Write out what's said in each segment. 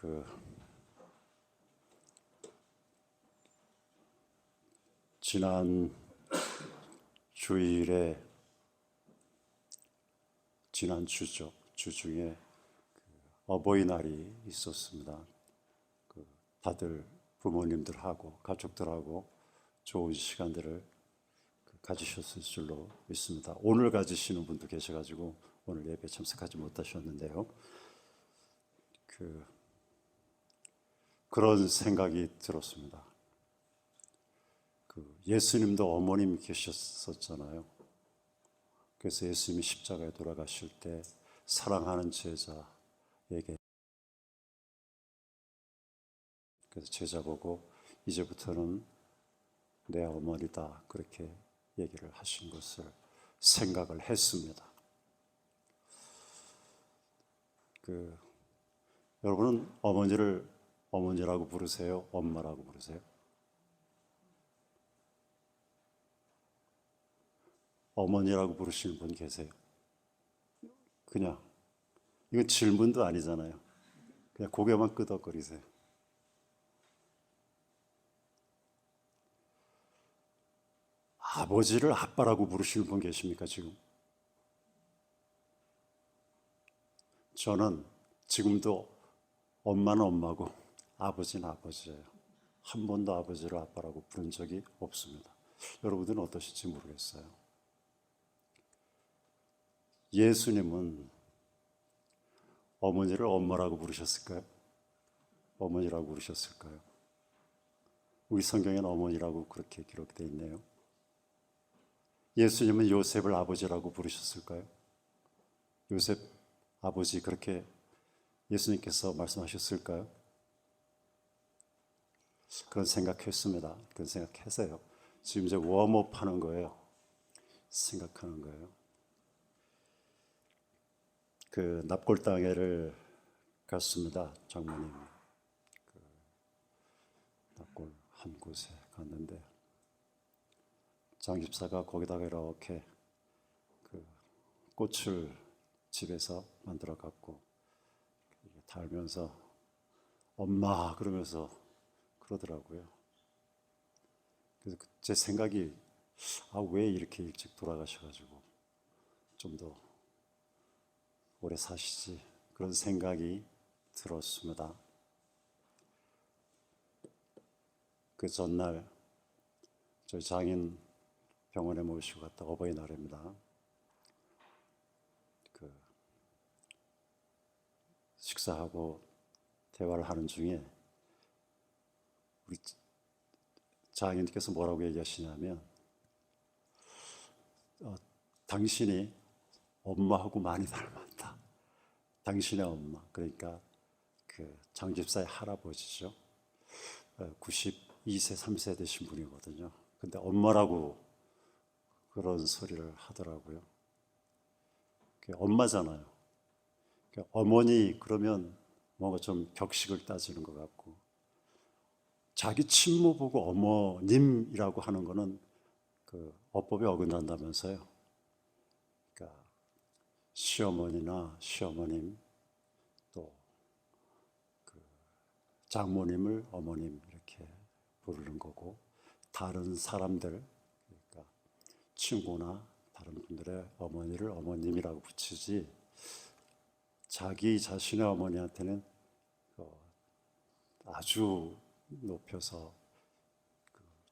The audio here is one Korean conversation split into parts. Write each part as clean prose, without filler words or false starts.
그 지난 주일에 지난 주죠. 주 중에 어버이날이 있었습니다. 다들 부모님들하고 가족들하고 좋은 시간들을 가지셨을 줄로 믿습니다. 오늘 가지시는 분도 계셔가지고 오늘 예배 참석하지 못하셨는데요. 그런 생각이 들었습니다. 예수님도 어머님 계셨었잖아요. 그래서 예수님이 십자가에 돌아가실 때 사랑하는 제자에게, 그래서 제자 보고 이제부터는 내 어머니다 그렇게 얘기를 하신 것을 생각을 했습니다. 여러분은 어머니를 어머니라고 부르세요? 엄마라고 부르세요? 어머니라고 부르시는 분 계세요? 그냥 이건 질문도 아니잖아요. 그냥 고개만 끄덕거리세요. 아버지를 아빠라고 부르시는 분 계십니까 지금? 저는 지금도 엄마는 엄마고 아버지는 아버지예요. 한 번도 아버지를 아빠라고 부른 적이 없습니다. 여러분들은 어떠실지 모르겠어요. 예수님은 어머니를 엄마라고 부르셨을까요? 어머니라고 부르셨을까요? 우리 성경에는 어머니라고 그렇게 기록되어 있네요. 예수님은 요셉을 아버지라고 부르셨을까요? 요셉 아버지 그렇게 예수님께서 말씀하셨을까요? 그런 생각했습니다. 그런 생각해서요. 지금 이제 웜업 하는 거예요. 생각하는 거예요. 납골당회를 갔습니다. 장모님. 납골 한 곳에 갔는데 장 집사가 거기다가 이렇게 꽃을 집에서 만들어 갖고 달면서 엄마 그러면서 그러더라고요. 그래서 제 생각이 왜 이렇게 일찍 돌아가셔가지고 좀 더 오래 사시지 그런 생각이 들었습니다. 그 전날 저희 장인 병원에 모시고 갔다 어버이날입니다. 식사하고 대화를 하는 중에 우리 장인께서 뭐라고 얘기하시냐면 당신이 엄마하고 많이 닮았다. 당신의 엄마, 그러니까 장집사의 할아버지죠. 92세, 3세 되신 분이거든요. 근데 엄마라고 그런 소리를 하더라고요. 엄마잖아요. 어머니 그러면 뭔가 좀 격식을 따지는 것 같고, 자기 친모 보고 어머님이라고 하는 거는 어법에 어긋난다면서요. 그러니까 시어머니나 시어머님 또 장모님을 어머님 이렇게 부르는 거고, 다른 사람들 그러니까 친구나 다른 분들의 어머니를 어머님이라고 붙이지 자기 자신의 어머니한테는 아주 높여서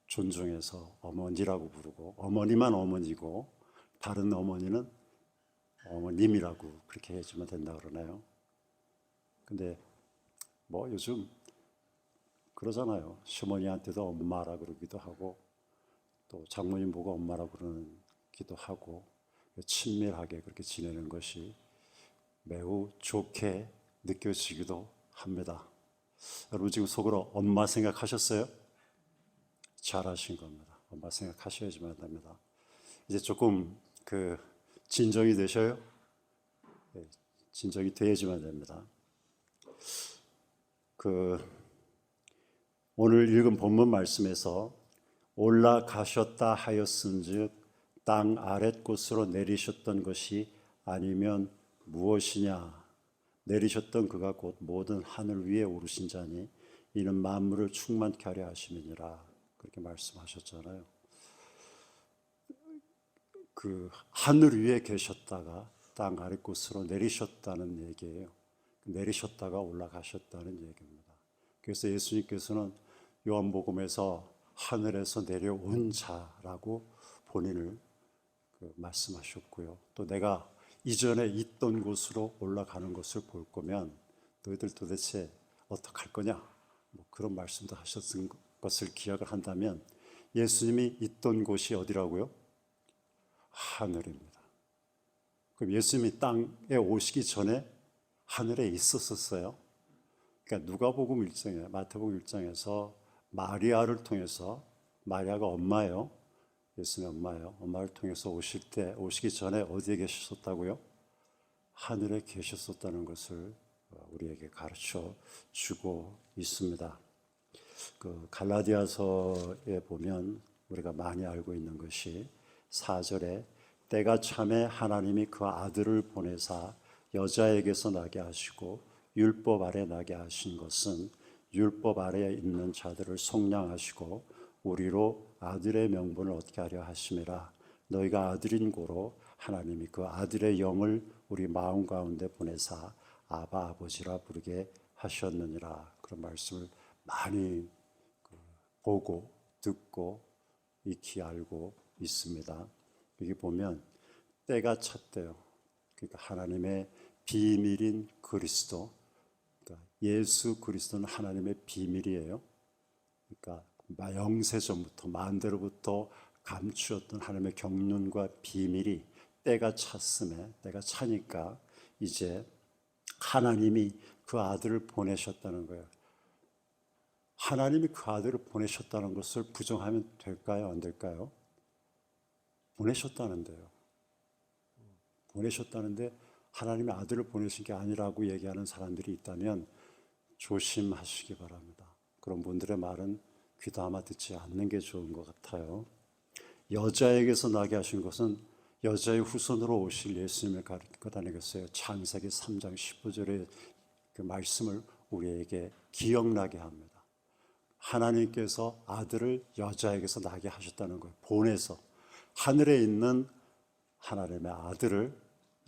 존중해서 어머니라고 부르고, 어머니만 어머니고 다른 어머니는 어머님이라고 그렇게 해주면 된다 그러나요? 근데 뭐 요즘 그러잖아요. 시어머니한테도 엄마라 그러기도 하고 또 장모님 보고 엄마라 그러기도 하고 친밀하게 그렇게 지내는 것이 매우 좋게 느껴지기도 합니다. 여러분 지금 속으로 엄마 생각하셨어요? 잘하신 겁니다. 엄마 생각하셔야지만 됩니다. 이제 조금 진정이 되셔요? 네, 진정이 돼야지만 됩니다. 오늘 읽은 본문 말씀에서 올라가셨다 하였은즉 땅 아랫곳으로 내리셨던 것이 아니면 무엇이냐 내리셨던 그가 곧 모든 하늘 위에 오르신 자니 이는 만물을 충만케 하려 하심이니라. 그렇게 말씀하셨잖아요. 그 하늘 위에 계셨다가 땅 아래 곳으로 내리셨다는 얘기예요. 내리셨다가 올라가셨다는 얘기입니다. 그래서 예수님께서는 요한복음에서 하늘에서 내려온 자라고 본인을 말씀하셨고요. 또 내가 이전에 있던 곳으로 올라가는 것을 볼 거면 너희들 도대체 어떡할 거냐? 뭐 그런 말씀도 하셨던 것을 기억을 한다면 예수님이 있던 곳이 어디라고요? 하늘입니다. 그럼 예수님이 땅에 오시기 전에 하늘에 있었었어요. 그러니까 누가복음 1장에 마태복음 1장에서 마리아를 통해서, 마리아가 엄마예요. 예수님의 엄마예요. 엄마를 통해서 오시기 전에 어디에 계셨었다고요? 하늘에 계셨었다는 것을 우리에게 가르쳐 주고 있습니다. 그 갈라디아서에 보면 우리가 많이 알고 있는 것이 4절에 때가 참에 하나님이 그 아들을 보내사 여자에게서 나게 하시고 율법 아래 나게 하신 것은 율법 아래에 있는 자들을 속량하시고 우리로 아들의 명분을 얻게 하려 하심이라. 너희가 아들인 고로 하나님이 그 아들의 영을 우리 마음 가운데 보내사 아바 아버지라 부르게 하셨느니라. 그런 말씀을 많이 보고 듣고 익히 알고 있습니다. 여기 보면 때가 찼대요. 그러니까 하나님의 비밀인 그리스도, 그러니까 예수 그리스도는 하나님의 비밀이에요. 그러니까 영세전부터 만대로부터 감추었던 하나님의 경륜과 비밀이 때가 찼음에, 때가 차니까 이제 하나님이 그 아들을 보내셨다는 거예요. 하나님이 그 아들을 보내셨다는 것을 부정하면 될까요? 안 될까요? 보내셨다는데요. 보내셨다는데 하나님의 아들을 보내신 게 아니라고 얘기하는 사람들이 있다면 조심하시기 바랍니다. 그런 분들의 말은 귀담아 듣지 않는 게 좋은 것 같아요. 여자에게서 나게 하신 것은 여자의 후손으로 오실 예수님을 가르치고 다니겠어요. 창세기 3장 15절의 그 말씀을 우리에게 기억나게 합니다. 하나님께서 아들을 여자에게서 나게 하셨다는 거예요. 보내서 하늘에 있는 하나님의 아들을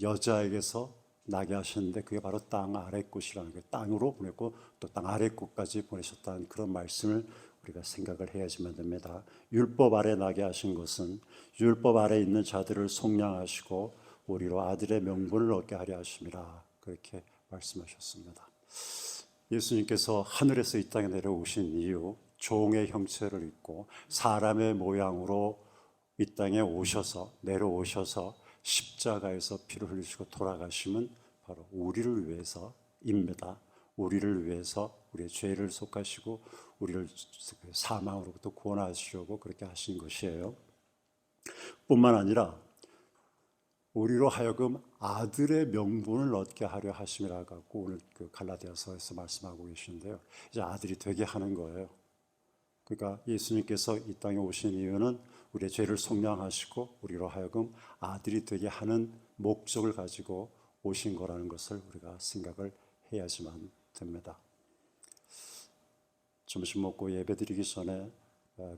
여자에게서 나게 하셨는데 그게 바로 땅 아래 곳이라는 거예요. 땅으로 보냈고 또 땅 아래 곳까지 보내셨다는 그런 말씀을 우리가 생각을 해야지만 됩니다. 율법 아래 나게 하신 것은 율법 아래 있는 자들을 속량하시고 우리로 아들의 명분을 얻게 하려 하심이라. 그렇게 말씀하셨습니다. 예수님께서 하늘에서 이 땅에 내려오신 이유, 종의 형체를 입고 사람의 모양으로 이 땅에 내려오셔서 십자가에서 피를 흘리시고 돌아가심은 바로 우리를 위해서입니다. 우리를 위해서 우리의 죄를 속하시고 우리를 사망으로부터 구원하시려고 그렇게 하신 것이에요. 뿐만 아니라 우리로 하여금 아들의 명분을 얻게 하려 하심이라 갖고 오늘 그 갈라디아서에서 말씀하고 계시는데요. 이제 아들이 되게 하는 거예요. 그러니까 예수님께서 이 땅에 오신 이유는 우리의 죄를 속량하시고 우리로 하여금 아들이 되게 하는 목적을 가지고 오신 거라는 것을 우리가 생각을 해야지만 됩니다. 점심 먹고 예배드리기 전에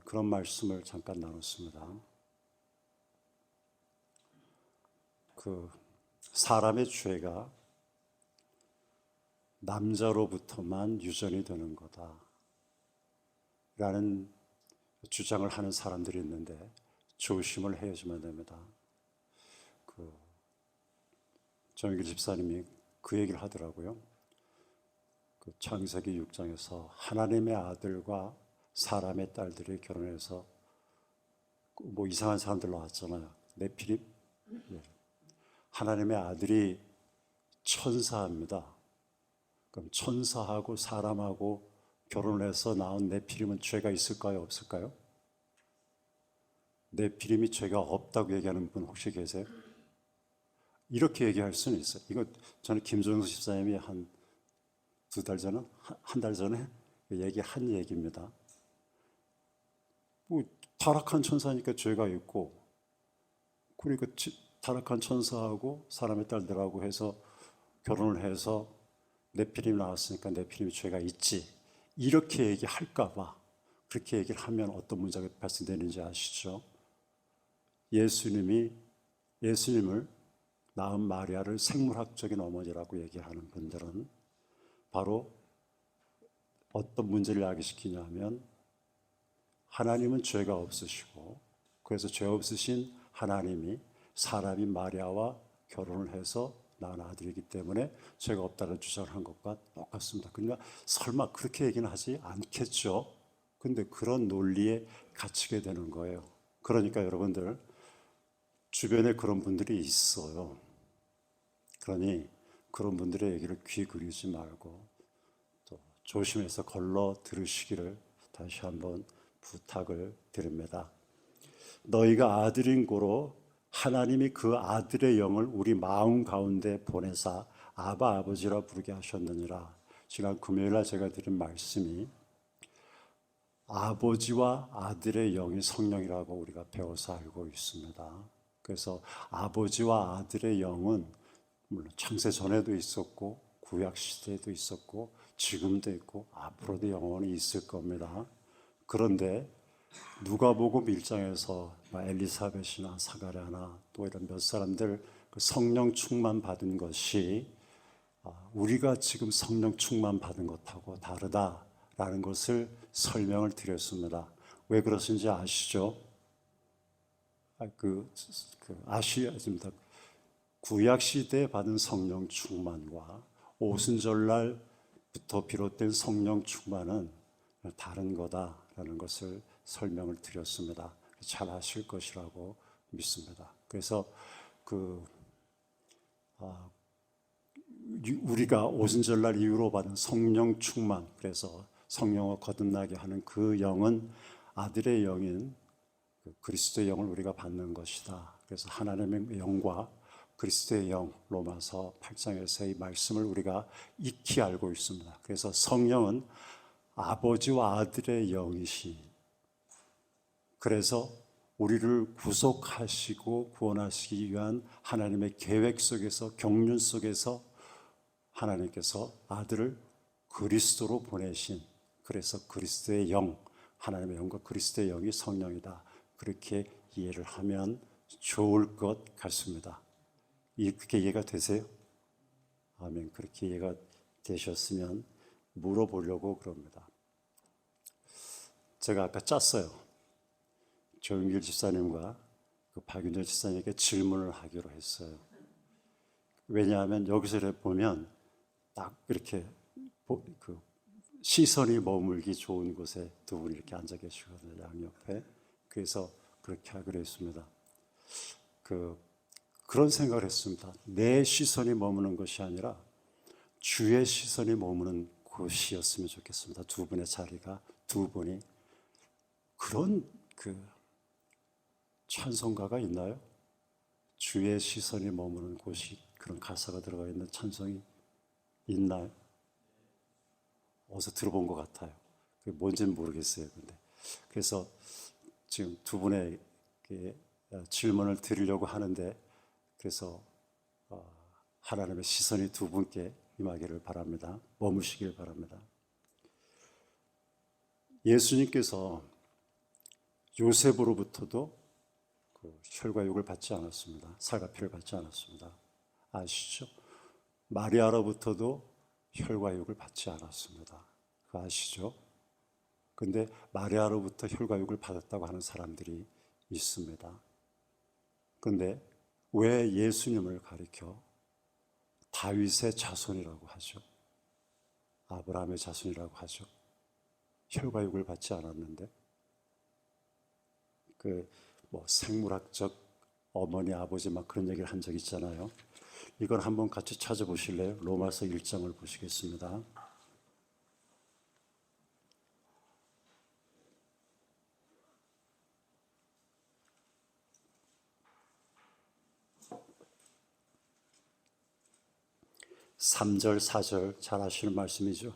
그런 말씀을 잠깐 나눴습니다. 그 사람의 죄가 남자로부터만 유전이 되는 거다 라는 주장을 하는 사람들이 있는데 조심을 해야지만 됩니다. 정익일 집사님이 그 얘기를 하더라고요. 그 창세기 6장에서 하나님의 아들과 사람의 딸들이 결혼해서 뭐 이상한 사람들 나왔잖아요. 네피림. 하나님의 아들이 천사입니다. 그럼 천사하고 사람하고 결혼해서 낳은 네피림은 죄가 있을까요? 없을까요? 네피림이 죄가 없다고 얘기하는 분 혹시 계세요? 이렇게 얘기할 수는 있어요. 이거 저는 김종수 집사님이 한 한 달 전에 얘기한 얘기입니다. 뭐 타락한 천사니까 죄가 있고, 그러니까 타락한 천사하고 사람의 딸들하고 해서 결혼을 해서 네피림이 나왔으니까 네피림이 죄가 있지, 이렇게 얘기할까 봐 그렇게 얘기를 하면 어떤 문제가 발생되는지 아시죠? 예수님을 낳은 마리아를 생물학적인 어머니라고 얘기하는 분들은 바로 어떤 문제를 야기시키냐 하면, 하나님은 죄가 없으시고 그래서 죄 없으신 하나님이 사람인 마리아와 결혼을 해서 낳은 아들이기 때문에 죄가 없다는 주장을 한 것과 똑같습니다. 그러니까 설마 그렇게 얘기는 하지 않겠죠. 근데 그런 논리에 갇히게 되는 거예요. 그러니까 여러분들 주변에 그런 분들이 있어요. 그러니 그런 분들의 얘기를 귀 기울이지 말고 또 조심해서 걸러 들으시기를 다시 한번 부탁을 드립니다. 너희가 아들인 고로 하나님이 그 아들의 영을 우리 마음 가운데 보내사 아바 아버지라 부르게 하셨느니라. 지난 금요일날 제가 드린 말씀이 아버지와 아들의 영이 성령이라고 우리가 배워서 알고 있습니다. 그래서 아버지와 아들의 영은 물론 창세 전에도 있었고 구약 시대에도 있었고 지금도 있고 앞으로도 영원히 있을 겁니다. 그런데 누가복음 1장에서 엘리사벳이나 사가랴나 또 이런 몇 사람들 그 성령 충만 받은 것이 우리가 지금 성령 충만 받은 것하고 다르다라는 것을 설명을 드렸습니다. 왜 그러신지 아시죠? 아십니다. 구약 시대에 받은 성령 충만과 오순절날부터 비롯된 성령 충만은 다른 거다라는 것을 설명을 드렸습니다. 잘 아실 것이라고 믿습니다. 그래서 우리가 오순절날 이후로 받은 성령 충만, 그래서 성령을 거듭나게 하는 그 영은 아들의 영인 그리스도의 영을 우리가 받는 것이다. 그래서 하나님의 영과 그리스도의 영, 로마서 8장에서의 말씀을 우리가 익히 알고 있습니다. 그래서 성령은 아버지와 아들의 영이시, 그래서 우리를 구속하시고 구원하시기 위한 하나님의 계획 속에서, 경륜 속에서 하나님께서 아들을 그리스도로 보내신, 그래서 그리스도의 영, 하나님의 영과 그리스도의 영이 성령이다. 그렇게 이해를 하면 좋을 것 같습니다. 그렇게 이해가 되세요? 아멘. 그렇게 이해가 되셨으면 물어보려고 그럽니다. 제가 아까 짰어요. 조용길 집사님과 박윤정 집사님에게 질문을 하기로 했어요. 왜냐하면 여기서 보면 딱 이렇게 시선이 머물기 좋은 곳에 두 분이 이렇게 앉아 계시거든요, 양옆에. 그래서 그렇게 하기로 했습니다. 그런 생각을 했습니다. 내 시선이 머무는 것이 아니라 주의 시선이 머무는 곳이었으면 좋겠습니다. 두 분의 자리가, 두 분이. 그런 찬송가가 있나요? 주의 시선이 머무는 곳이, 그런 가사가 들어가 있는 찬송이 있나요? 어디서 들어본 것 같아요. 그게 뭔지는 모르겠어요. 근데 그래서 지금 두 분에게 질문을 드리려고 하는데, 그래서 하나님의 시선이 두 분께 임하기를 바랍니다. 머무시길 바랍니다. 예수님께서 요셉으로부터도 혈과육을 받지 않았습니다. 살과 피를 받지 않았습니다. 아시죠? 마리아로부터도 혈과육을 받지 않았습니다. 그거 아시죠? 근데 마리아로부터 혈과육을 받았다고 하는 사람들이 있습니다. 근데 왜 예수님을 가리켜 다윗의 자손이라고 하죠? 아브라함의 자손이라고 하죠? 혈과육을 받지 않았는데, 생물학적 어머니, 아버지 막 그런 얘기를 한 적 있잖아요. 이걸 한번 같이 찾아보실래요? 로마서 1장을 보시겠습니다. (3절) (4절) 잘 아시는 말씀이죠.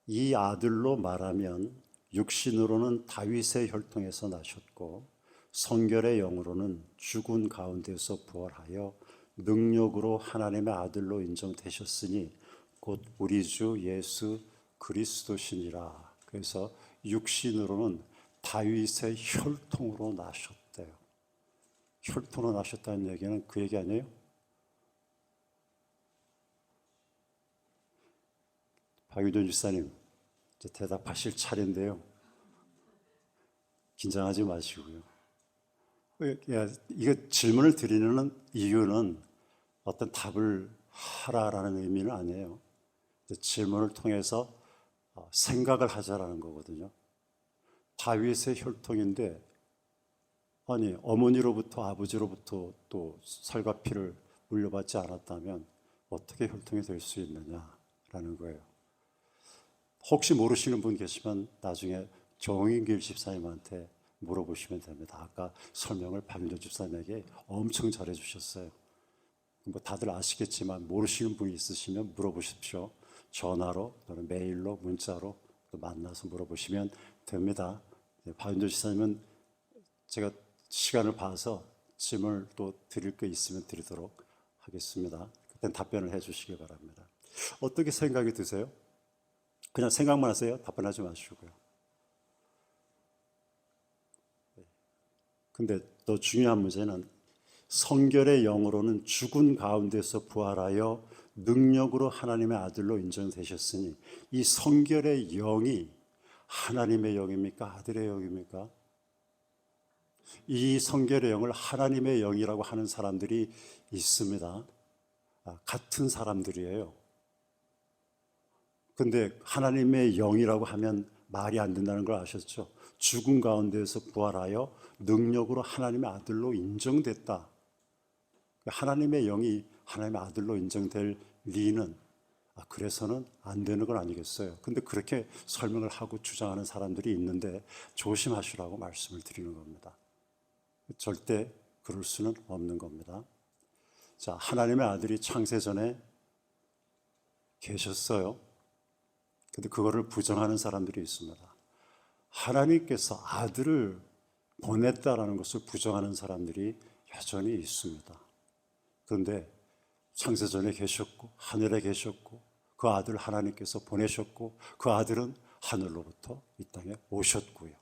이 아들로 말하면 육신으로는 다윗의 혈통에서 나셨고 성결의 영으로는 죽은 가운데서 부활하여 능력으로 하나님의 아들로 인정되셨으니 곧 우리 주 예수 그리스도시니라. 그래서 육신으로는 다윗의 혈통으로 나셨대요. 혈통으로 나셨다는 얘기는 그 얘기 아니에요? 박유돈 집사님, 이제 대답하실 차례인데요. 긴장하지 마시고요. 이거 질문을 드리는 이유는 어떤 답을 하라라는 의미는 아니에요. 질문을 통해서 생각을 하자라는 거거든요. 다윗의 혈통인데, 아니 어머니로부터 아버지로부터 또 살과 피를 물려받지 않았다면 어떻게 혈통이 될 수 있느냐라는 거예요. 혹시 모르시는 분 계시면 나중에 정인길 집사님한테 물어보시면 됩니다. 아까 설명을 박윤조 집사님에게 엄청 잘해 주셨어요. 뭐 다들 아시겠지만 모르시는 분이 있으시면 물어보십시오. 전화로 또는 메일로 문자로 또 만나서 물어보시면 됩니다. 박윤조 집사님은 제가 시간을 봐서 질문을 또 드릴 거 있으면 드리도록 하겠습니다. 그땐 답변을 해 주시기 바랍니다. 어떻게 생각이 드세요? 그냥 생각만 하세요. 답변하지 마시고요. 근데 더 중요한 문제는 성결의 영으로는 죽은 가운데서 부활하여 능력으로 하나님의 아들로 인정되셨으니 이 성결의 영이 하나님의 영입니까? 아들의 영입니까? 이 성결의 영을 하나님의 영이라고 하는 사람들이 있습니다. 같은 사람들이에요. 근데 하나님의 영이라고 하면 말이 안 된다는 걸 아셨죠? 죽은 가운데에서 부활하여 능력으로 하나님의 아들로 인정됐다. 하나님의 영이 하나님의 아들로 인정될 리는 그래서는 안 되는 건 아니겠어요. 근데 그렇게 설명을 하고 주장하는 사람들이 있는데 조심하시라고 말씀을 드리는 겁니다. 절대 그럴 수는 없는 겁니다. 자, 하나님의 아들이 창세전에 계셨어요. 근데 그거를 부정하는 사람들이 있습니다. 하나님께서 아들을 보냈다라는 것을 부정하는 사람들이 여전히 있습니다. 그런데 창세전에 계셨고 하늘에 계셨고 그 아들 하나님께서 보내셨고 그 아들은 하늘로부터 이 땅에 오셨고요.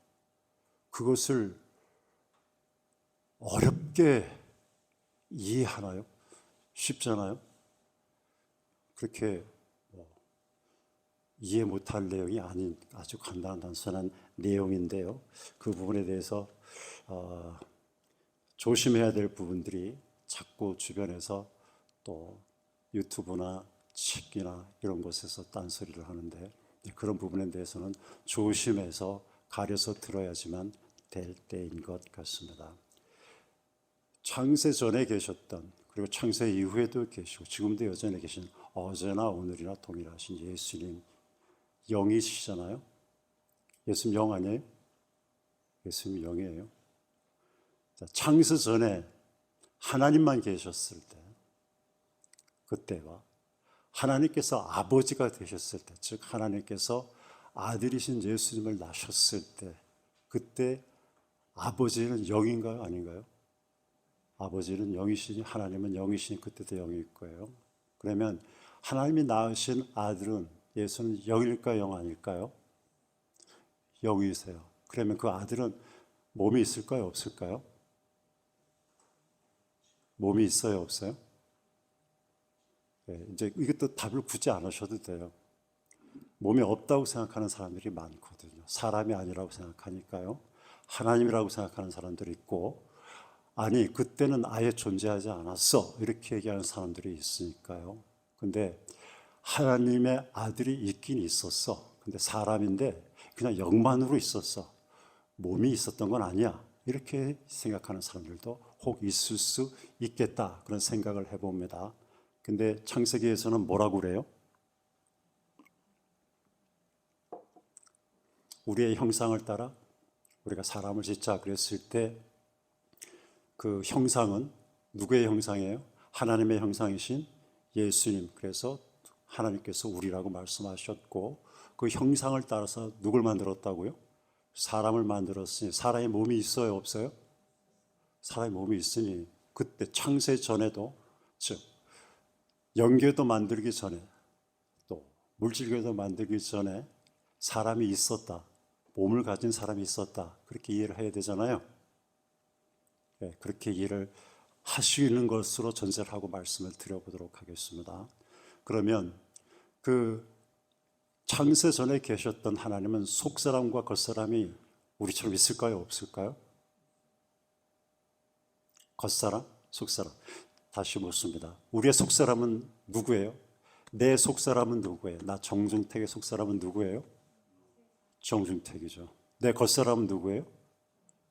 그것을 어렵게 이해하나요? 쉽잖아요. 그렇게 이해 못할 내용이 아닌 아주 간단한 단순한 내용인데요. 그 부분에 대해서 조심해야 될 부분들이 자꾸 주변에서 또 유튜브나 책이나 이런 곳에서 딴소리를 하는데 그런 부분에 대해서는 조심해서 가려서 들어야지만 될 때인 것 같습니다. 창세 전에 계셨던 그리고 창세 이후에도 계시고 지금도 여전히 계신 어제나 오늘이나 동일하신 예수님 영이시잖아요. 예수님 영 아니에요? 예수님 영이에요. 자, 창세 전에 하나님만 계셨을 때 그때와 하나님께서 아버지가 되셨을 때, 즉 하나님께서 아들이신 예수님을 낳으셨을 때 그때 아버지는 영인가요? 아닌가요? 아버지는 영이시니 하나님은 영이시니 그때도 영일 거예요. 그러면 하나님이 낳으신 아들은 예수는 영일까요? 영 아닐까요? 영이세요. 그러면 그 아들은 몸이 있을까요? 없을까요? 몸이 있어요? 없어요? 네, 이제 이것도 답을 굳이 안 하셔도 돼요. 몸이 없다고 생각하는 사람들이 많거든요. 사람이 아니라고 생각하니까요. 하나님이라고 생각하는 사람들이 있고 아니 그때는 아예 존재하지 않았어 이렇게 얘기하는 사람들이 있으니까요. 근데 하나님의 아들이 있긴 있었어. 근데 사람인데 그냥 영만으로 있었어. 몸이 있었던 건 아니야. 이렇게 생각하는 사람들도 혹 있을 수 있겠다. 그런 생각을 해봅니다. 근데 창세기에서는 뭐라고 그래요? 우리의 형상을 따라 우리가 사람을 짓자 그랬을 때 그 형상은 누구의 형상이에요? 하나님의 형상이신 예수님. 그래서 하나님께서 우리라고 말씀하셨고 그 형상을 따라서 누굴 만들었다고요? 사람을 만들었으니 사람의 몸이 있어요? 없어요? 사람의 몸이 있으니 그때 창세 전에도 즉 영계도 만들기 전에 또 물질교도 만들기 전에 사람이 있었다. 몸을 가진 사람이 있었다. 그렇게 이해를 해야 되잖아요. 네, 그렇게 이해를 하시는 것으로 전제를 하고 말씀을 드려보도록 하겠습니다. 그러면 그 창세 전에 계셨던 하나님은 속사람과 겉사람이 우리처럼 있을까요? 없을까요? 겉사람, 속사람. 다시 묻습니다. 우리의 속사람은 누구예요? 내 속사람은 누구예요? 나 정중택의 속사람은 누구예요? 정중택이죠. 내 겉사람은 누구예요?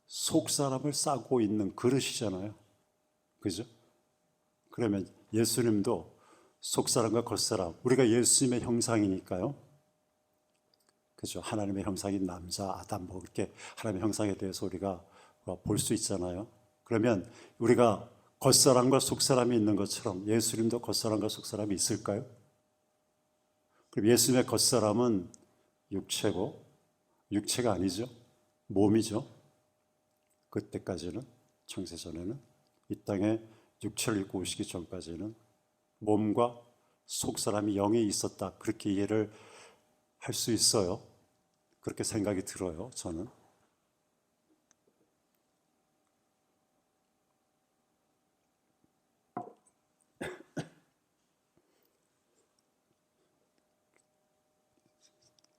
속사람을 싸고 있는 그릇이잖아요. 그죠? 그러면 예수님도 속사람과 겉사람, 우리가 예수님의 형상이니까요. 그죠? 하나님의 형상인 남자, 아담, 뭐 이렇게 하나님의 형상에 대해서 우리가 볼 수 있잖아요. 그러면 우리가 겉사람과 속사람이 있는 것처럼 예수님도 겉사람과 속사람이 있을까요? 그럼 예수님의 겉사람은 육체고, 육체가 아니죠. 몸이죠. 그때까지는, 창세전에는, 이 땅에 육체를 입고 오시기 전까지는 몸과 속사람이 영이 있었다. 그렇게 이해를 할 수 있어요. 그렇게 생각이 들어요, 저는.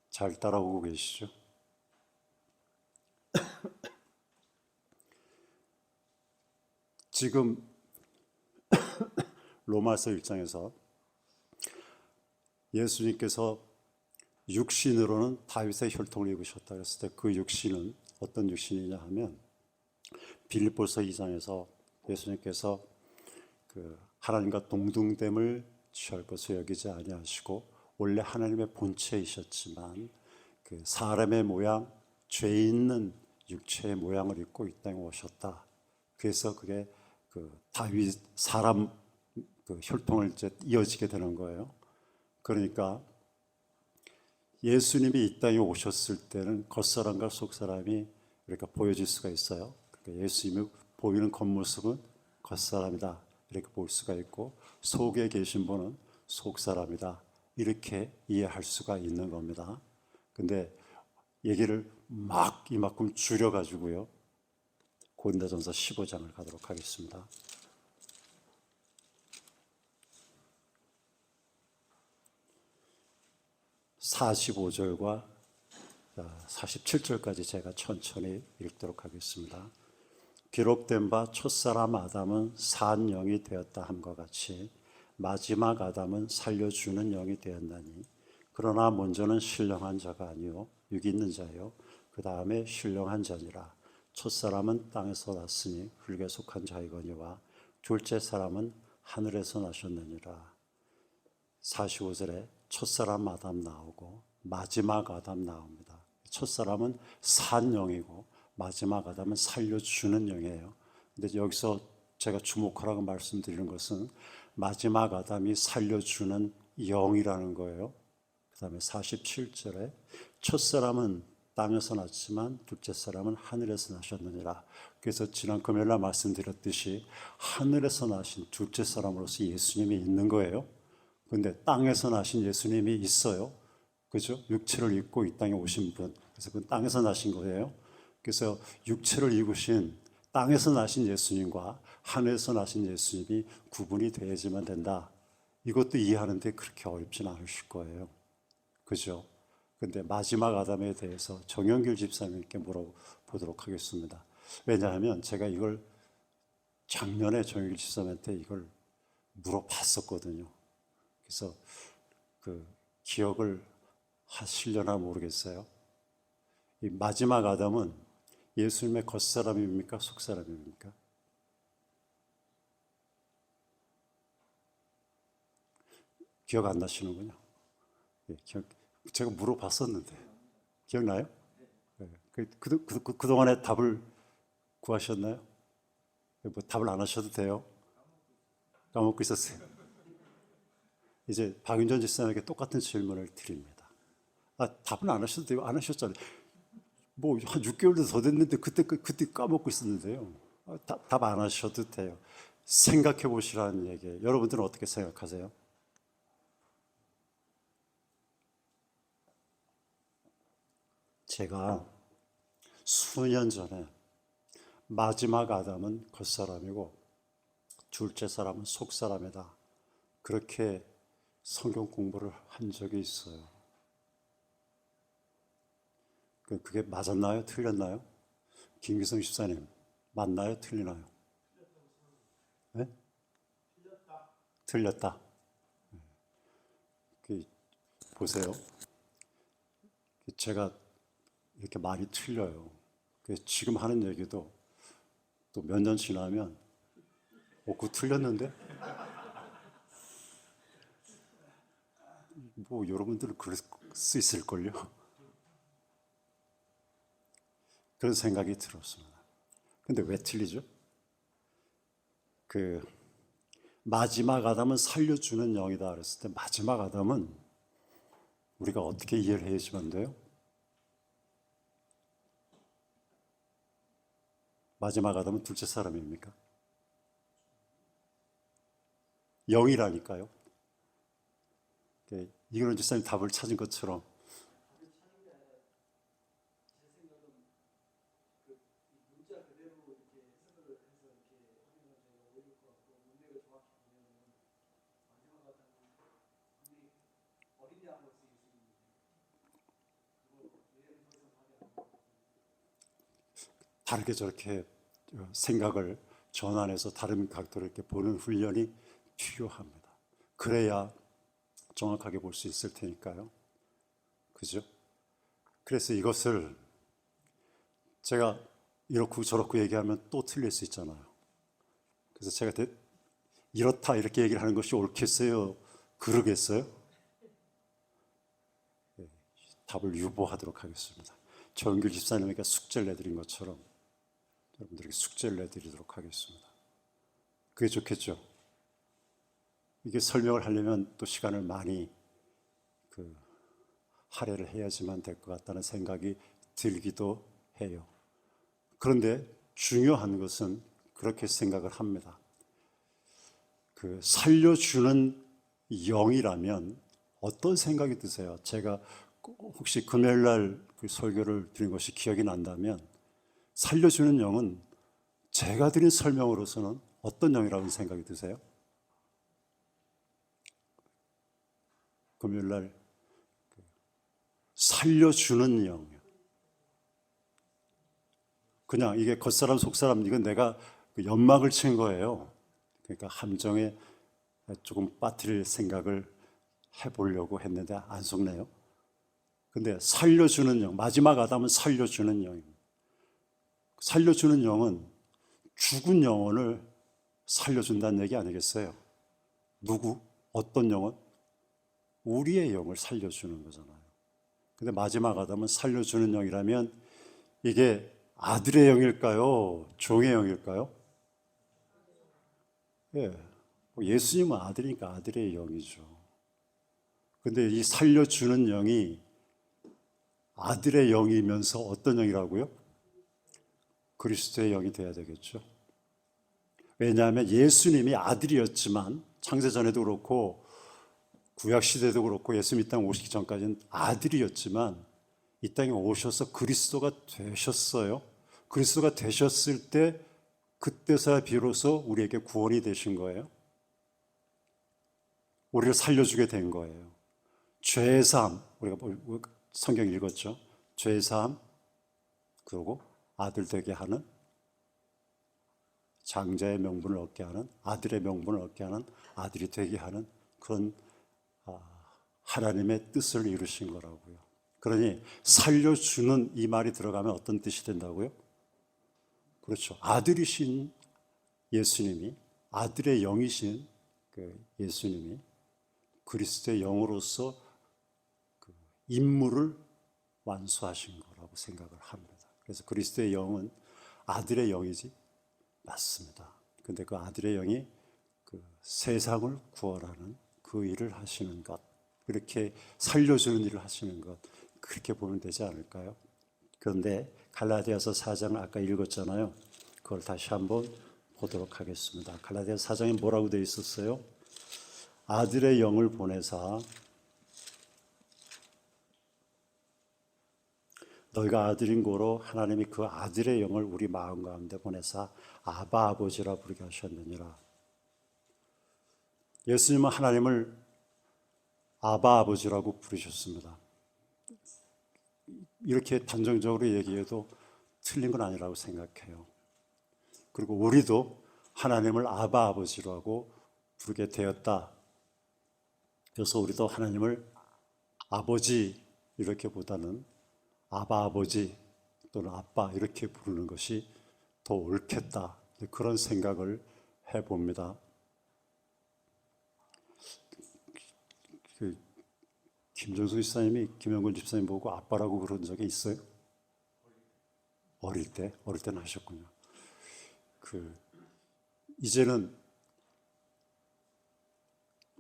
잘 따라오고 계시죠? 지금 로마서 1장에서 예수님께서 육신으로는 다윗의 혈통을 입으셨다 그랬을 때 그 육신은 어떤 육신이냐 하면 빌립보서 2장에서 예수님께서 그 하나님과 동등됨을 취할 것을 여기지 아니하시고 원래 하나님의 본체이셨지만 그 사람의 모양, 죄 있는 육체의 모양을 입고 이 땅에 오셨다. 그래서 그게 그 다윗 사람 그 혈통을 이제 이어지게 되는 거예요. 그러니까 예수님이 이 땅에 오셨을 때는 겉사람과 속사람이 이렇게 보여질 수가 있어요. 그러니까 예수님이 보이는 겉모습은 겉사람이다 이렇게 볼 수가 있고 속에 계신 분은 속사람이다 이렇게 이해할 수가 있는 겁니다. 근데 얘기를 막 이만큼 줄여가지고요. 고린도전서 15장을 가도록 하겠습니다. 45절과 47절까지 제가 천천히 읽도록 하겠습니다. 기록된 바 첫사람 아담은 산 영이 되었다 함과 같이 마지막 아담은 살려주는 영이 되었나니 그러나 먼저는 신령한 자가 아니요 육 있는 자요 그 다음에 신령한 자니라. 첫사람은 땅에서 났으니 흙에 속한 자이거니와 둘째 사람은 하늘에서 나셨느니라. 45절에 첫사람 아담 나오고 마지막 아담 나옵니다. 첫사람은 산 영이고 마지막 아담은 살려주는 영이에요. 근데 여기서 제가 주목하라고 말씀드리는 것은 마지막 아담이 살려주는 영이라는 거예요. 그 다음에 47절에 첫사람은 땅에서 났지만 둘째 사람은 하늘에서 나셨느니라. 그래서 지난 금요일날 말씀드렸듯이 하늘에서 나신 둘째 사람으로서 예수님이 있는 거예요. 그런데 땅에서 나신 예수님이 있어요. 그죠? 육체를 입고 이 땅에 오신 분. 그래서 그건 땅에서 나신 거예요. 그래서 육체를 입으신 땅에서 나신 예수님과 하늘에서 나신 예수님이 구분이 되어야지만 된다. 이것도 이해하는데 그렇게 어렵진 않으실 거예요. 그죠? 근데 마지막 아담에 대해서 정영길 집사님께 물어보도록 하겠습니다. 왜냐하면 제가 이걸 작년에 정영길 집사님한테 이걸 물어봤었거든요. 그래서 그 기억을 하시려나 모르겠어요. 이 마지막 아담은 예수님의 겉사람입니까? 속사람입니까? 기억 안 나시는군요. 예, 제가 물어봤었는데 기억나요? 예, 그동안에 답을 구하셨나요? 뭐 답을 안 하셔도 돼요. 까먹고 있었어요. 이제 박윤전 집사님에게 똑같은 질문을 드립니다. 답은 안 하셔도 돼요. 안 하셨잖아요. 뭐 한 6개월도 더 됐는데 그때 까먹고 있었는데요. 답 안 하셔도 돼요. 생각해 보시라는 얘기예요. 여러분들은 어떻게 생각하세요? 제가 수년 전에 마지막 아담은 겉사람이고 둘째 사람은 속사람이다, 그렇게 성경 공부를 한 적이 있어요. 그게 맞았나요? 틀렸나요? 김기성 집사님, 맞나요? 틀리나요? 네? 틀렸다. 보세요. 제가 이렇게 많이 틀려요. 지금 하는 얘기도 또 몇 년 지나면 그거 틀렸는데? 뭐 여러분들은 그럴 수 있을걸요? 그런 생각이 들었습니다. 근데 왜 틀리죠? 마지막 아담은 살려주는 영이다 그랬을 때, 마지막 아담은 우리가 어떻게 이해를 해주면 돼요? 마지막 아담은 둘째 사람입니까? 영이라니까요. 이거는 집사님 답을 찾은 것처럼 다르게 저렇게 생각을 전환해서 다른 각도로 이렇게 보는 훈련이 필요합니다. 그래야 정확하게 볼 수 있을 테니까요. 그죠? 그래서 이것을 제가 이렇고 저렇고 얘기하면 또 틀릴 수 있잖아요. 그래서 제가 이렇다 이렇게 얘기를 하는 것이 옳겠어요? 그러겠어요? 네, 답을 유보하도록 하겠습니다. 정규 집사님에게 숙제를 내드린 것처럼 여러분들에게 숙제를 내드리도록 하겠습니다. 그게 좋겠죠? 이게 설명을 하려면 또 시간을 많이 할애를 해야지만 될 것 같다는 생각이 들기도 해요. 그런데 중요한 것은 그렇게 생각을 합니다. 살려주는 영이라면 어떤 생각이 드세요? 제가 혹시 금요일 날 설교를 드린 것이 기억이 난다면, 살려주는 영은 제가 드린 설명으로서는 어떤 영이라고 생각이 드세요? 금요일 날 살려주는 영. 그냥 이게 겉사람 속사람, 이건 내가 연막을 친 거예요. 그러니까 함정에 조금 빠뜨릴 생각을 해보려고 했는데 안 속네요. 근데 살려주는 영, 마지막 아담은 살려주는 영입니다. 살려주는 영은 죽은 영혼을 살려준다는 얘기 아니겠어요? 누구? 어떤 영혼? 우리의 영을 살려주는 거잖아요. 근데 마지막 아담은 살려주는 영이라면 이게 아들의 영일까요? 종의 영일까요? 예. 예수님은 아들이니까 아들의 영이죠. 근데 이 살려주는 영이 아들의 영이면서 어떤 영이라고요? 그리스도의 영이 돼야 되겠죠. 왜냐하면 예수님이 아들이었지만, 창세전에도 그렇고 구약시대도 그렇고 예수님 이 땅 오시기 전까지는 아들이었지만 이 땅에 오셔서 그리스도가 되셨어요. 그리스도가 되셨을 때 그때서야 비로소 우리에게 구원이 되신 거예요. 우리를 살려주게 된 거예요. 죄사함, 우리가 성경 읽었죠. 죄사함, 그리고 아들 되게 하는, 장자의 명분을 얻게 하는, 아들의 명분을 얻게 하는, 아들이 되게 하는 그런 하나님의 뜻을 이루신 거라고요. 그러니 살려주는 이 말이 들어가면 어떤 뜻이 된다고요? 그렇죠. 아들이신 예수님이, 아들의 영이신 예수님이 그리스도의 영으로서 임무를 완수하신 거라고 생각을 합니다. 그래서 그리스도의 영은 아들의 영이지, 맞습니다. 근데 그 아들의 영이 세상을 구원하는 그 일을 하시는 것, 그렇게 살려주는 일을 하시는 것, 그렇게 보면 되지 않을까요? 그런데 갈라디아서 4장 아까 읽었잖아요. 그걸 다시 한번 보도록 하겠습니다. 갈라디아서 4장에 뭐라고 되어 있었어요? 아들의 영을 보내사 너희가 아들인 고로 하나님이 그 아들의 영을 우리 마음 가운데 보내사 아바 아버지라 부르게 하셨느니라. 예수님은 하나님을 아바 아버지라고 부르셨습니다. 이렇게 단정적으로 얘기해도 틀린 건 아니라고 생각해요. 그리고 우리도 하나님을 아바 아버지라고 부르게 되었다. 그래서 우리도 하나님을 아버지 이렇게보다는 아바 아버지 또는 아빠 이렇게 부르는 것이 더 옳겠다. 그런 생각을 해봅니다. 김정수 집사님이 김영근 집사님 보고 아빠라고 그런 적이 있어요? 어릴 때는 하셨군요. 이제는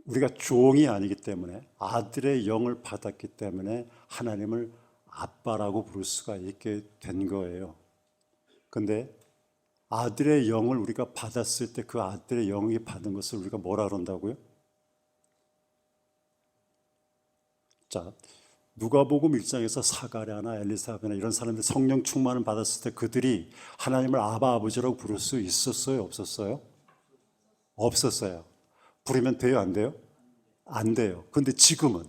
우리가 종이 아니기 때문에 아들의 영을 받았기 때문에 하나님을 아빠라고 부를 수가 있게 된 거예요. 근데 아들의 영을 우리가 받았을 때 그 아들의 영이 받은 것을 우리가 뭐라 그런다고요? 자, 누가복음 1장에서 사가랴나 엘리사베나 이런 사람들 성령 충만을 받았을 때 그들이 하나님을 아바 아버지라고 부를 수 있었어요? 없었어요? 없었어요. 부르면 돼요? 안 돼요? 안 돼요. 근데 지금은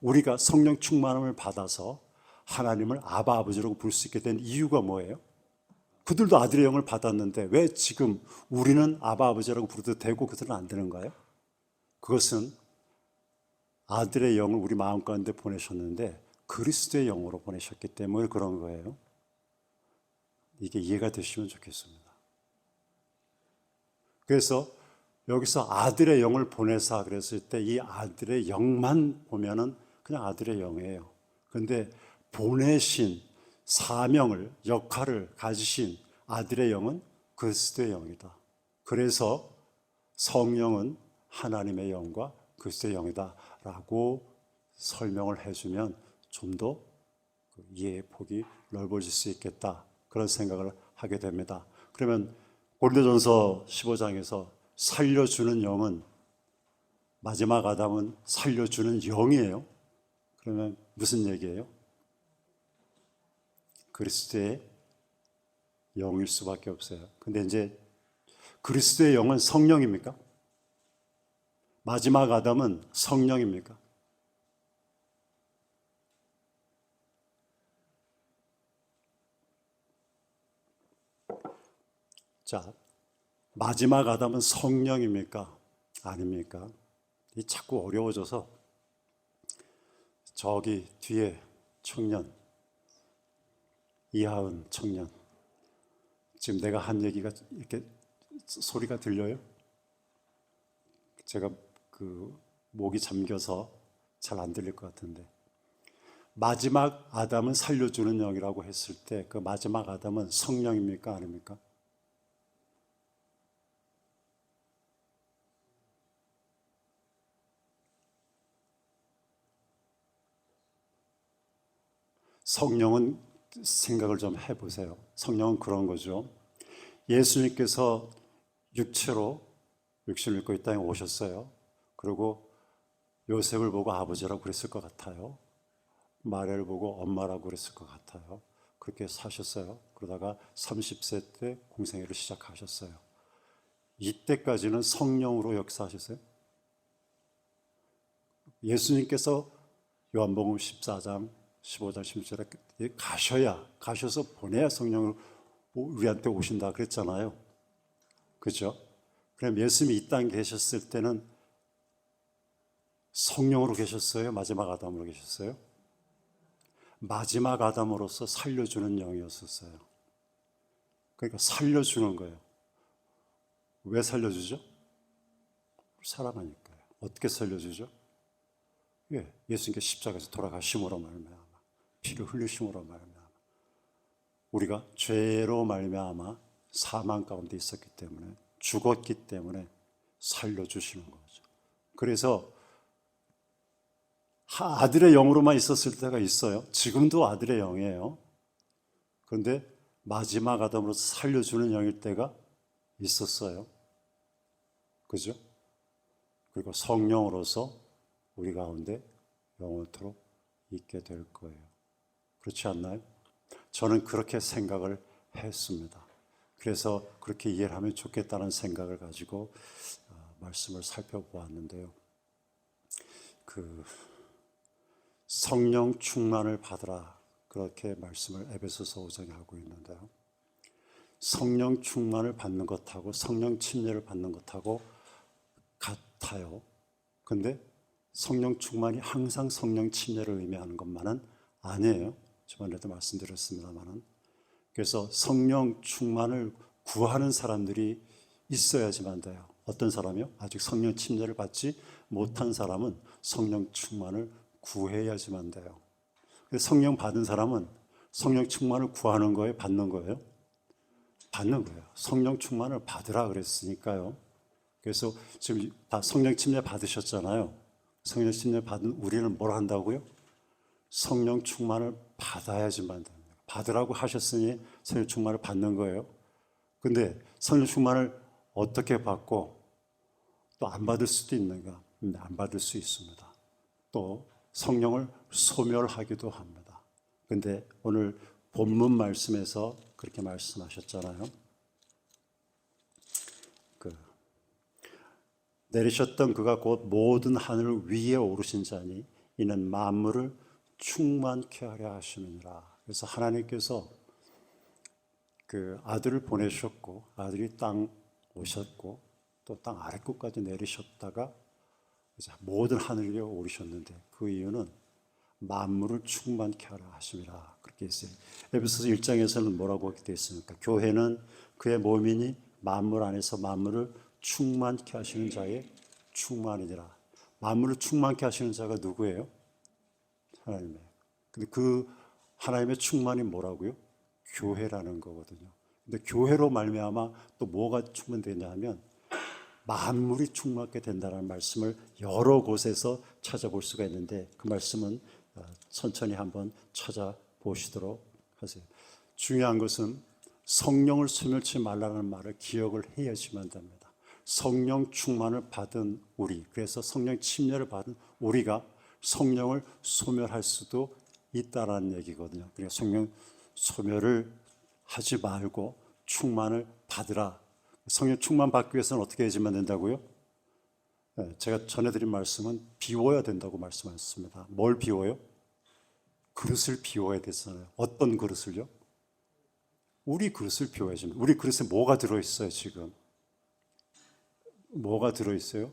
우리가 성령 충만함을 받아서 하나님을 아바 아버지라고 부를 수 있게 된 이유가 뭐예요? 그들도 아들의 영을 받았는데 왜 지금 우리는 아바 아버지라고 부르도 되고 그들은 안 되는가요? 그것은 아들의 영을 우리 마음 가운데 보내셨는데 그리스도의 영으로 보내셨기 때문에 그런 거예요. 이게 이해가 되시면 좋겠습니다. 그래서 여기서 아들의 영을 보내사 그랬을 때 이 아들의 영만 보면은 그냥 아들의 영이에요. 그런데 보내신 사명을, 역할을 가지신 아들의 영은 그리스도의 영이다. 그래서 성령은 하나님의 영과 그리스도의 영이다 라고 설명을 해주면 좀 더 이해의 폭이 넓어질 수 있겠다 그런 생각을 하게 됩니다. 그러면 고린도전서 15장에서 살려주는 영은 마지막 아담은 살려주는 영이에요. 그러면 무슨 얘기예요? 그리스도의 영일 수밖에 없어요. 근데 이제 그리스도의 영은 성령입니까? 마지막 아담은 성령입니까? 자, 마지막 아담은 성령입니까? 아닙니까? 이 자꾸 어려워져서 저기 뒤에 청년, 이하은 청년, 지금 내가 한 얘기가 이렇게 소리가 들려요? 제가 목이 잠겨서 잘 안 들릴 것 같은데 마지막 아담은 살려주는 영이라고 했을 때 그 마지막 아담은 성령입니까? 아닙니까? 성령은 생각을 좀 해보세요. 성령은 그런 거죠. 예수님께서 육체로 육신을 입고 이 땅에 오셨어요. 그리고 요셉을 보고 아버지라고 그랬을 것 같아요. 마리아를 보고 엄마라고 그랬을 것 같아요. 그렇게 사셨어요. 그러다가 30세 때 공생애를 시작하셨어요. 이때까지는 성령으로 역사하셨어요. 예수님께서 요한복음 14장 15장 16절에 가셔서 보내야 성령을 우리한테 오신다 그랬잖아요. 그렇죠? 그럼 예수님이 이 땅에 계셨을 때는 성령으로 계셨어요? 마지막 아담으로 계셨어요? 마지막 아담으로서 살려주는 영이었었어요. 그러니까 살려주는 거예요. 왜 살려주죠? 사랑하니까요. 어떻게 살려주죠? 예, 예수님께 십자가에서 돌아가심으로 말미암아 피를 흘리심으로 말미암아 우리가 죄로 말미암아 사망 가운데 있었기 때문에 죽었기 때문에 살려주시는 거죠. 그래서 아들의 영으로만 있었을 때가 있어요. 지금도 아들의 영이에요. 그런데 마지막 아담으로서 살려주는 영일 때가 있었어요. 그죠? 그리고 성령으로서 우리 가운데 영원토록 있게 될 거예요. 그렇지 않나요? 저는 그렇게 생각을 했습니다. 그래서 그렇게 이해를 하면 좋겠다는 생각을 가지고 말씀을 살펴보았는데요. 성령 충만을 받으라, 그렇게 말씀을 에베소서 5장에 하고 있는데요. 성령 충만을 받는 것하고 성령 침례를 받는 것하고 같아요. 근데 성령 충만이 항상 성령 침례를 의미하는 것만은 아니에요. 저번에도 말씀드렸습니다만은. 그래서 성령 충만을 구하는 사람들이 있어야지만 돼요. 어떤 사람이요? 아직 성령 침례를 받지 못한 사람은 성령 충만을 구해야지만 돼요. 성령 받은 사람은 성령 충만을 구하는 거예요? 받는 거예요? 받는 거예요. 성령 충만을 받으라 그랬으니까요. 그래서 지금 다 성령 침례 받으셨잖아요. 성령 침례 받은 우리는 뭘 한다고요? 성령 충만을 받아야지만 됩니다. 받으라고 하셨으니 성령 충만을 받는 거예요. 근데 성령 충만을 어떻게 받고 또 안 받을 수도 있는가? 안 받을 수 있습니다. 또 성령을 소멸하기도 합니다. 근데 오늘 본문 말씀에서 그렇게 말씀하셨잖아요. 내리셨던 그가 곧 모든 하늘 위에 오르신 자니 이는 만물을 충만케 하려 하심이니라. 그래서 하나님께서 그 아들을 보내셨고 아들이 땅 오셨고 또 땅 아래끝까지 내리셨다가 이제 모든 하늘 위에 오르셨는데 그 이유는 만물을 충만케 하라 하심이라 그렇게 했어요. 에베소서 1장에서는 뭐라고 되어 있습니까? 교회는 그의 몸이니 만물 안에서 만물을 충만케 하시는 자의 충만이니라. 만물을 충만케 하시는 자가 누구예요? 하나님이에요. 근데 그 하나님의 충만이 뭐라고요? 교회라는 거거든요. 근데 교회로 말미암아 또 뭐가 충만되냐 하면 만물이 충만하게 된다는 말씀을 여러 곳에서 찾아볼 수가 있는데 그 말씀은 천천히 한번 찾아보시도록 하세요. 중요한 것은 성령을 소멸치 말라는 말을 기억을 해야지만 됩니다. 성령 충만을 받은 우리, 그래서 성령 침례를 받은 우리가 성령을 소멸할 수도 있다라는 얘기거든요. 그러니까 성령 소멸을 하지 말고 충만을 받으라. 성령 충만 받기 위해서는 어떻게 해야지만 된다고요? 제가 전해드린 말씀은 비워야 된다고 말씀하셨습니다. 뭘 비워요? 그릇을 비워야 되잖아요. 어떤 그릇을요? 우리 그릇을 비워야지. 우리 그릇에 뭐가 들어있어요 지금? 뭐가 들어있어요?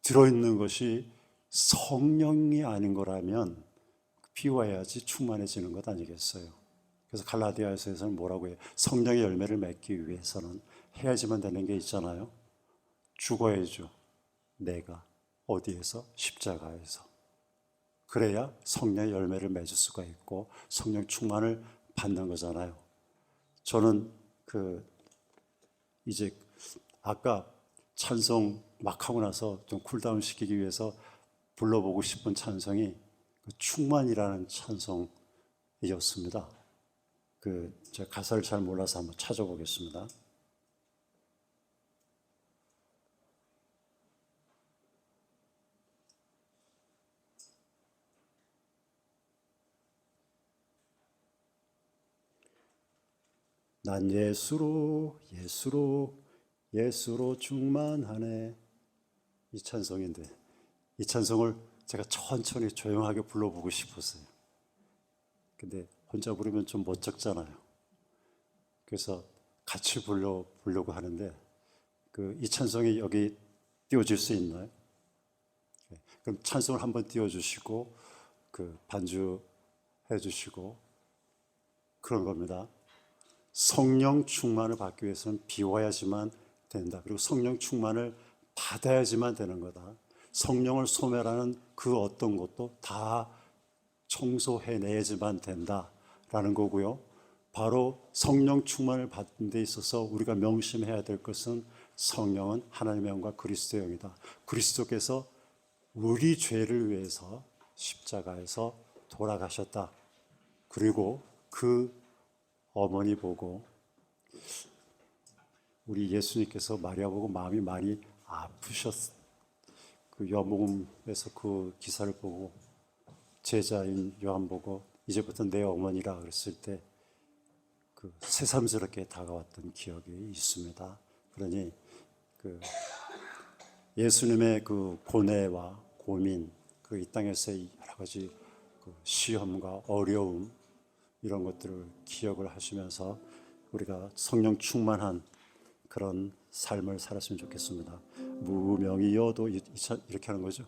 들어있는 것이 성령이 아닌 거라면 비워야지 충만해지는 것 아니겠어요? 그래서 갈라디아서에서는 뭐라고 해요? 성령의 열매를 맺기 위해서는 해야지만 되는 게 있잖아요. 죽어야죠. 내가 어디에서? 십자가에서. 그래야 성령의 열매를 맺을 수가 있고 성령 충만을 받는 거잖아요. 저는 이제 아까 찬송 막 하고 나서 좀 쿨다운 시키기 위해서 불러보고 싶은 찬송이 충만이라는 찬송이었습니다. 제가 가사를 잘 몰라서 한번 찾아보겠습니다. 난 예수로 충만하네. 이 찬송인데 이 찬송을 제가 천천히 조용하게 불러보고 싶었어요. 근데 혼자 부르면 좀 멋쩍잖아요. 그래서 같이 부르려고 하는데 이 찬송이 여기 띄워줄 수 있나요? 그럼 찬송을 한번 띄워주시고 반주 해주시고 그런 겁니다. 성령 충만을 받기 위해서는 비워야지만 된다. 그리고 성령 충만을 받아야지만 되는 거다. 성령을 소멸하는 그 어떤 것도 다 청소해내야지만 된다라는 거고요. 바로 성령 충만을 받는 데 있어서 우리가 명심해야 될 것은 성령은 하나님의 영과 그리스도의 영이다. 그리스도께서 우리 죄를 위해서 십자가에서 돌아가셨다. 그리고 그 어머니 보고 우리 예수님께서 마리아 보고 마음이 많이 아프셨. 요한복음에서 그 기사를 보고 제자인 요한 보고 이제부터 내 어머니라 그랬을 때 그 새삼스럽게 다가왔던 기억이 있습니다. 그러니 그 예수님의 그 고뇌와 고민, 그 이 땅에서의 여러 가지 그 시험과 어려움 이런 것들을 기억을 하시면서 우리가 성령 충만한 그런 삶을 살았으면 좋겠습니다. 무명이여도 이렇게 하는 거죠.